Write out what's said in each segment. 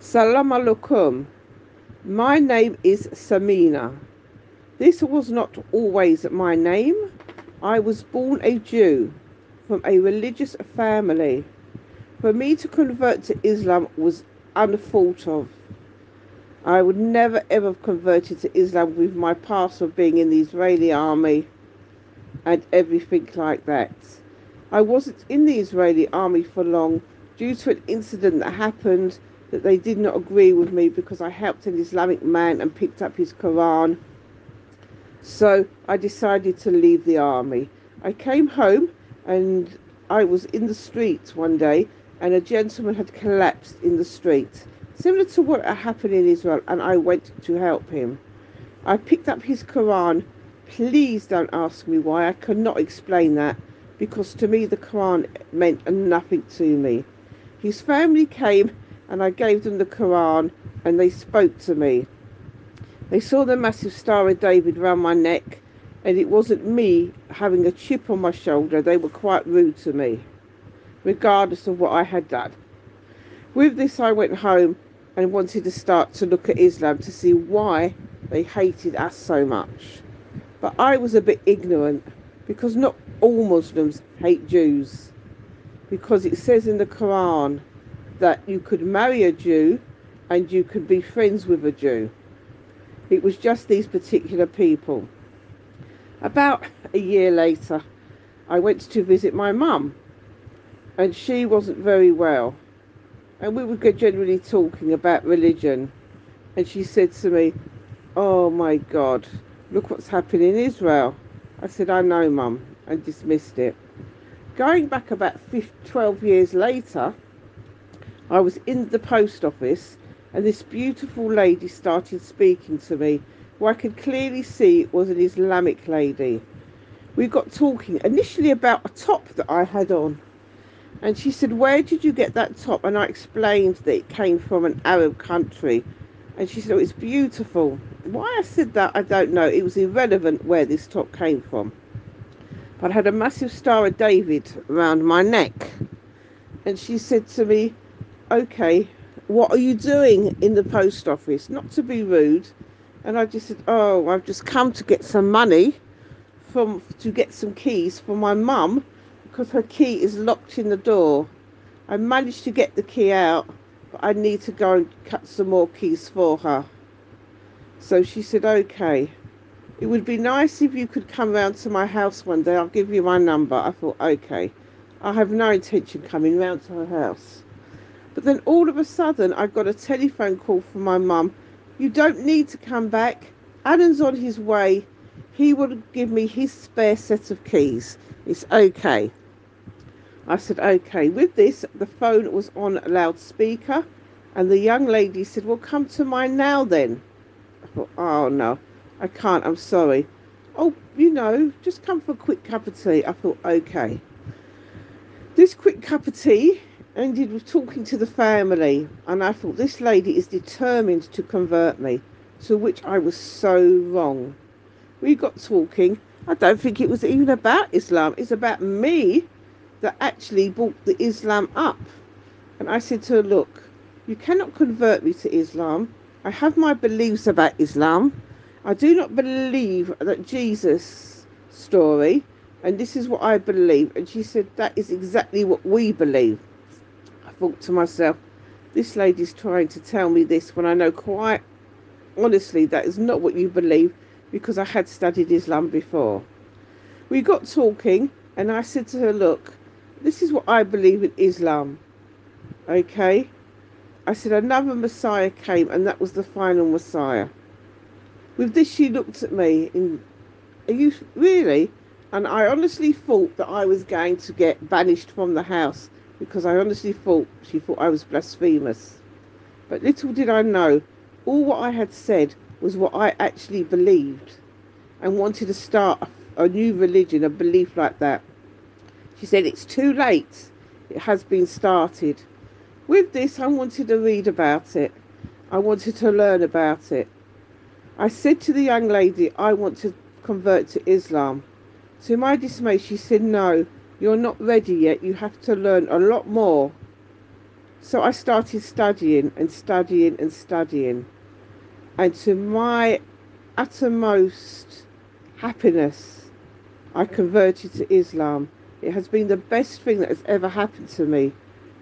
Salam alaikum. My name is Samina. This was not always my name. I was born a Jew from a religious family. For me to convert to Islam was unthought of. I would never ever have converted to Islam with my past of being in the Israeli army and everything like that. I wasn't in the Israeli army for long due to an incident that happened that they did not agree with me because I helped an Islamic man and picked up his Quran. So I decided to leave the army. I came home and I was in the street one day and a gentleman had collapsed in the street, similar to what had happened in Israel, and I went to help him. I picked up his Quran. Please don't ask me why. I cannot explain that because to me the Quran meant nothing to me. His family came and I gave them the Quran and they spoke to me. They saw the massive Star of David round my neck and it wasn't me having a chip on my shoulder. They were quite rude to me, regardless of what I had done. With this, I went home and wanted to start to look at Islam to see why they hated us so much. But I was a bit ignorant because not all Muslims hate Jews. Because it says in the Quran that you could marry a Jew and you could be friends with a Jew. It was just these particular people. About a year later, I went to visit my mum and she wasn't very well. And we were generally talking about religion. And she said to me, "Oh my God, look what's happening in Israel." I said, "I know, Mum," and dismissed it. Going back about 12 years later, I was in the post office and this beautiful lady started speaking to me, who I could clearly see was an Islamic lady. We got talking initially about a top that I had on. And she said, "Where did you get that top?" And I explained that it came from an Arab country. And she said, "Oh, it's beautiful." Why I said that, I don't know. It was irrelevant where this top came from. But I had a massive Star of David around my neck. And she said to me, "Okay, what are you doing in the post office?" Not to be rude. And I just said, "Oh, I've just come to get some money to get some keys for my mum because her key is locked in the door. I managed to get the key out, but I need to go and cut some more keys for her." So she said, "Okay, it would be nice if you could come round to my house one day. I'll give you my number." I thought, okay, I have no intention coming round to her house. But then all of a sudden, I got a telephone call from my mum. "You don't need to come back. Alan's on his way. He will give me his spare set of keys. It's okay." I said, "Okay." With this, the phone was on loudspeaker, and the young lady said, "Well, come to mine now then." I thought, "Oh, no, I can't. I'm sorry." "Oh, just come for a quick cup of tea." I thought, okay. This quick cup of tea ended with talking to the family, and I thought, this lady is determined to convert me, to which I was so wrong. We got talking. I don't think it was even about Islam. It's about me that actually brought the Islam up. And I said to her, "Look, you cannot convert me to Islam. I have my beliefs about Islam. I do not believe that Jesus' story, and this is what I believe." And she said, "That is exactly what we believe." I thought to myself, this lady's trying to tell me this when I know quite honestly that is not what you believe, because I had studied Islam before. We got talking, and I said to her, "Look, this is what I believe in Islam, okay?" I said, "Another Messiah came, and that was the final Messiah." With this, she looked at me in, "Are you really?" And I honestly thought that I was going to get banished from the house because I honestly thought she thought I was blasphemous. But little did I know, all what I had said was what I actually believed and wanted to start a new religion, a belief like that. She said, "It's too late. It has been started." With this, I wanted to read about it. I wanted to learn about it. I said to the young lady, "I want to convert to Islam." To my dismay, she said, "No, you're not ready yet. You have to learn a lot more." So I started studying and studying and studying. And to my uttermost happiness, I converted to Islam. It has been the best thing that has ever happened to me.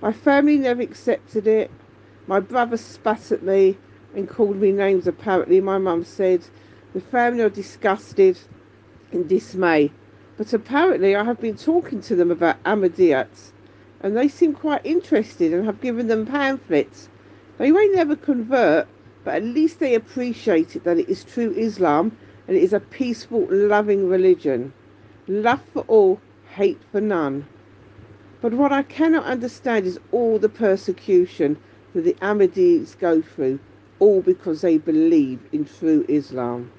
My family never accepted it. My brother spat at me and called me names, apparently. My mum said the family are disgusted in dismay. But apparently, I have been talking to them about Ahmadiyyat, and they seem quite interested and have given them pamphlets. They may never convert, but at least they appreciate it that it is true Islam and it is a peaceful, loving religion. Love for all, hate for none. But what I cannot understand is all the persecution that the Ahmadis go through, all because they believe in true Islam.